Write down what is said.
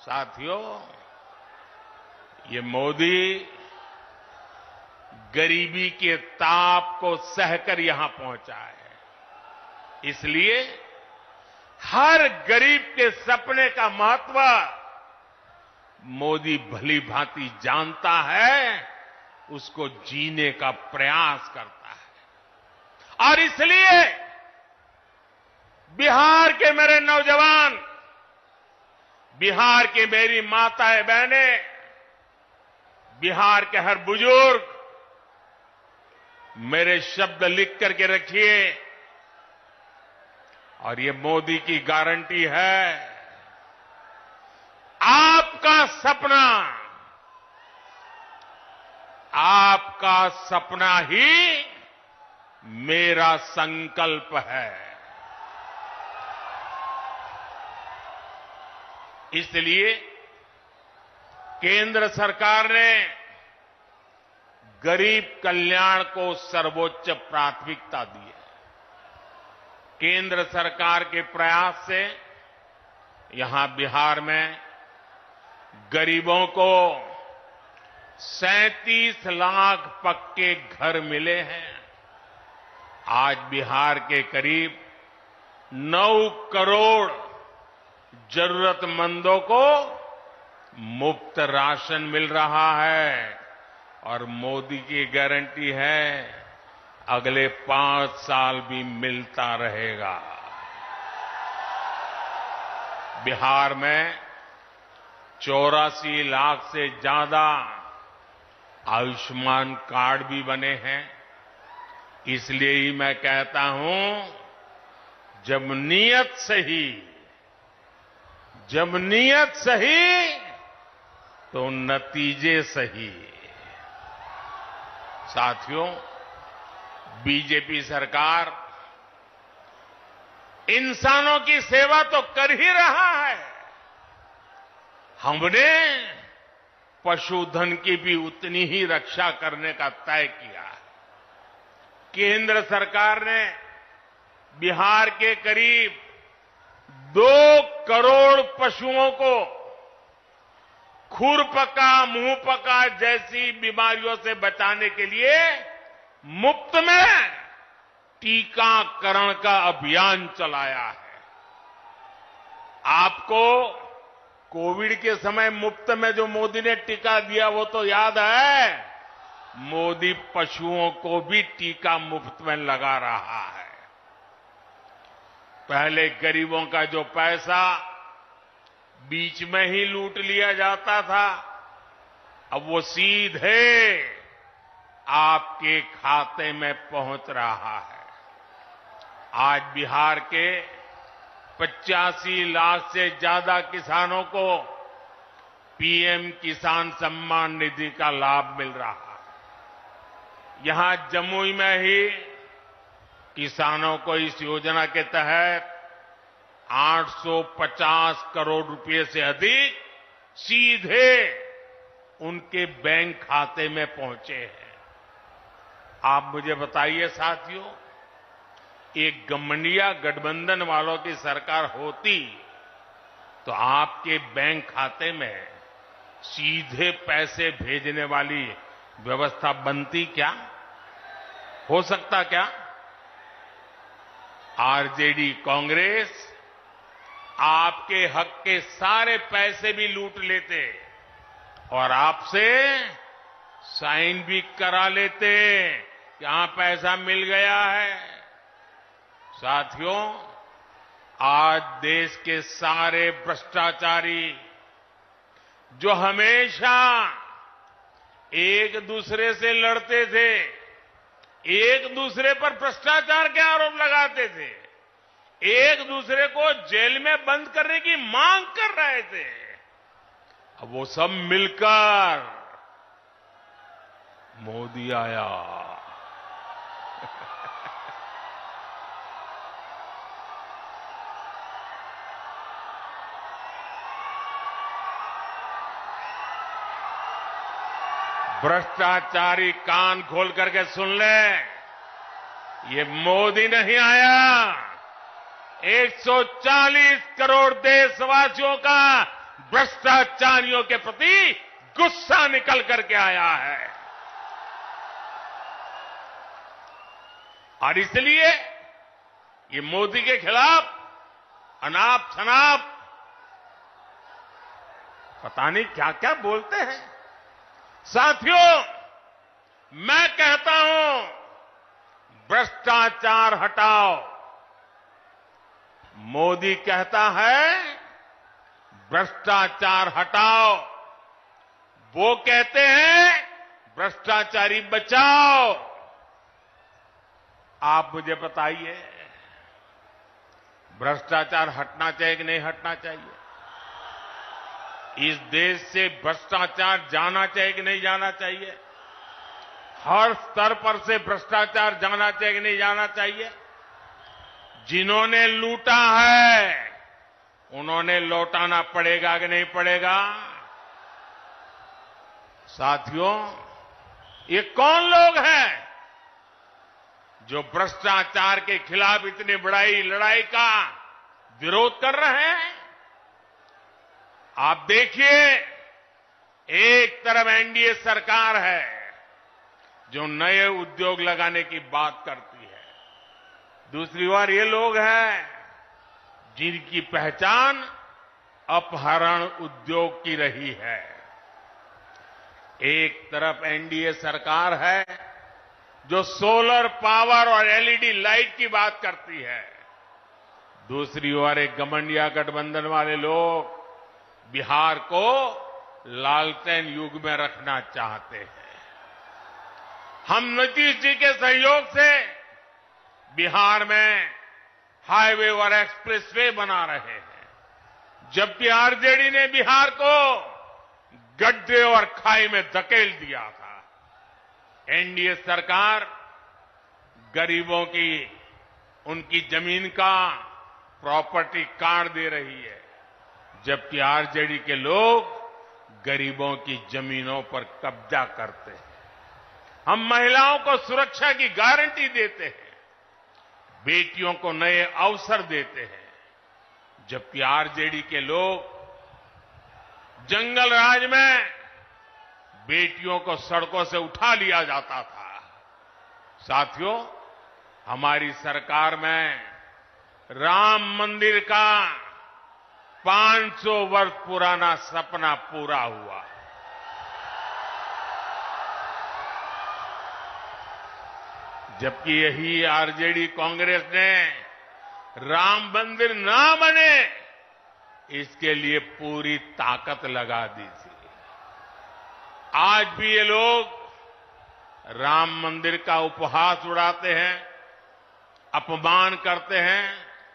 साथियों, ये मोदी गरीबी के ताप को सहकर यहां पहुंचा है। इसलिए हर गरीब के सपने का महत्व मोदी भली भांति जानता है, उसको जीने का प्रयास करता है। और इसलिए बिहार के मेरे नौजवान, बिहार की मेरी माताएं बहनें, बिहार के हर बुजुर्ग, मेरे शब्द लिख करके रखिए। और ये मोदी की गारंटी है, आपका सपना ही मेरा संकल्प है। इसलिए केंद्र सरकार ने गरीब कल्याण को सर्वोच्च प्राथमिकता दी है। केंद्र सरकार के प्रयास से यहां बिहार में गरीबों को 37 लाख पक्के घर मिले हैं। आज बिहार के करीब 9 करोड़ जरूरतमंदों को मुफ्त राशन मिल रहा है। और मोदी की गारंटी है, अगले 5 साल भी मिलता रहेगा। बिहार में 84 लाख से ज्यादा आयुष्मान कार्ड भी बने हैं। इसलिए ही मैं कहता हूं, जब नीयत सही तो नतीजे सही। साथियों, बीजेपी सरकार इंसानों की सेवा तो कर ही रहा है, हमने पशुधन की भी उतनी ही रक्षा करने का तय किया है। केंद्र सरकार ने बिहार के करीब 2 करोड़ पशुओं को खुरपका, मुंहपका जैसी बीमारियों से बचाने के लिए मुफ्त में टीकाकरण का अभियान चलाया है। आपको कोविड के समय मुफ्त में जो मोदी ने टीका दिया वो तो याद है। मोदी पशुओं को भी टीका मुफ्त में लगा रहा है। पहले गरीबों का जो पैसा बीच में ही लूट लिया जाता था, अब वो सीधे आपके खाते में पहुंच रहा है। आज बिहार के 85 लाख से ज्यादा किसानों को पीएम किसान सम्मान निधि का लाभ मिल रहा है। यहां जमुई में ही किसानों को इस योजना के तहत 850 करोड़ रुपए से अधिक सीधे उनके बैंक खाते में पहुंचे हैं। आप मुझे बताइए साथियों, एक गठबंधन गठबंधन वालों की सरकार होती तो आपके बैंक खाते में सीधे पैसे भेजने वाली व्यवस्था बनती क्या? हो सकता क्या? आरजेडी कांग्रेस आपके हक के सारे पैसे भी लूट लेते और आपसे साइन भी करा लेते कि हां पैसा मिल गया है। साथियों, आज देश के सारे भ्रष्टाचारी जो हमेशा एक दूसरे से लड़ते थे, एक दूसरे पर भ्रष्टाचार के आरोप लगाते थे, एक दूसरे को जेल में बंद करने की मांग कर रहे थे, अब वो सब मिलकर मोदी आया। भ्रष्टाचारी कान खोल करके सुन ले, ये मोदी नहीं आया, 140 करोड़ देशवासियों का भ्रष्टाचारियों के प्रति गुस्सा निकल करके आया है। और इसलिए ये मोदी के खिलाफ अनाप शनाप पता नहीं क्या क्या बोलते हैं। साथियों, मैं कहता हूं भ्रष्टाचार हटाओ। मोदी कहता है भ्रष्टाचार हटाओ। वो कहते हैं भ्रष्टाचारी बचाओ। आप मुझे बताइए, भ्रष्टाचार हटना चाहिए कि नहीं हटना चाहिए? इस देश से भ्रष्टाचार जाना चाहिए कि नहीं जाना चाहिए? हर स्तर पर से भ्रष्टाचार जाना चाहिए कि नहीं जाना चाहिए? जिन्होंने लूटा है उन्होंने लौटाना पड़ेगा कि नहीं पड़ेगा? साथियों, ये कौन लोग हैं जो भ्रष्टाचार के खिलाफ इतनी बड़ी लड़ाई का विरोध कर रहे हैं? आप देखिए, एक तरफ एनडीए सरकार है जो नए उद्योग लगाने की बात करती है, दूसरी ओर ये लोग हैं जिनकी पहचान अपहरण उद्योग की रही है। एक तरफ एनडीए सरकार है जो सोलर पावर और एलईडी लाइट की बात करती है, दूसरी ओर एक घमंडिया गठबंधन वाले लोग बिहार को लालटेन युग में रखना चाहते हैं। हम नीतीश जी के सहयोग से बिहार में हाईवे और एक्सप्रेसवे बना रहे हैं, जबकि आरजेडी ने बिहार को गड्ढे और खाई में धकेल दिया था। एनडीए सरकार गरीबों की उनकी जमीन का प्रॉपर्टी कार्ड दे रही है, जबकि आरजेडी के लोग गरीबों की जमीनों पर कब्जा करते हैं। हम महिलाओं को सुरक्षा की गारंटी देते हैं, बेटियों को नए अवसर देते हैं, जबकि आरजेडी के लोग जंगल राज में बेटियों को सड़कों से उठा लिया जाता था। साथियों, हमारी सरकार में राम मंदिर का 500 वर्ष पुराना सपना पूरा हुआ। जबकि यही आरजेडी कांग्रेस ने राम मंदिर ना बने इसके लिए पूरी ताकत लगा दी थी। आज भी ये लोग राम मंदिर का उपहास उड़ाते हैं, अपमान करते हैं,